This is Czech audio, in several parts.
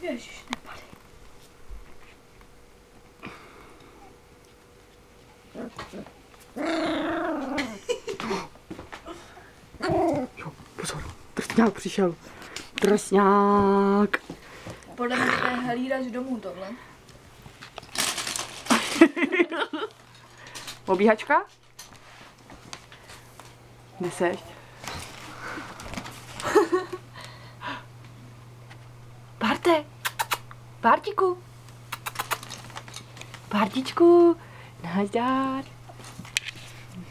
Ježiš, nepadej. Jo, pozor, drsňák přišel. Drsňák. Podle mě to je hlídač domů tohle. Obíhačka? Kde seš? Barte! Bartíku! Bartičku! Nazdar!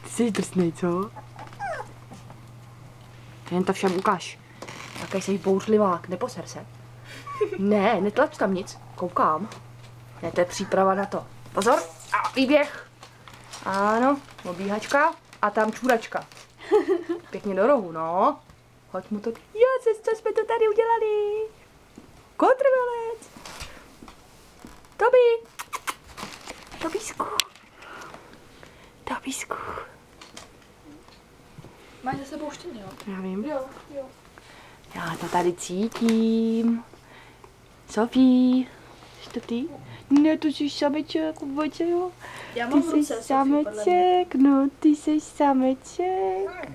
Ty jsi drsnej, co? Jen to všem ukáž. Jaký jsi bouřlivák, neposer se. Ne, netlač tam nic, koukám. Ne, to je příprava na to. Pozor! A výběh! Ano, obíhačka a tam čůračka. Pěkně do rohu, no. Hoď mu to. Jo, co jsme to tady udělali? Kontrvelec. Tobi. Tobísku. Tobísku. Máš za sebou štěně, jo? Já vím. Jo. Já to tady cítím. Sofí. Jsi to ty? Ne, to jsi sameček, vůbec jo. Já mám Ty v ruce, jsi sameček, no, ty jsi sameček.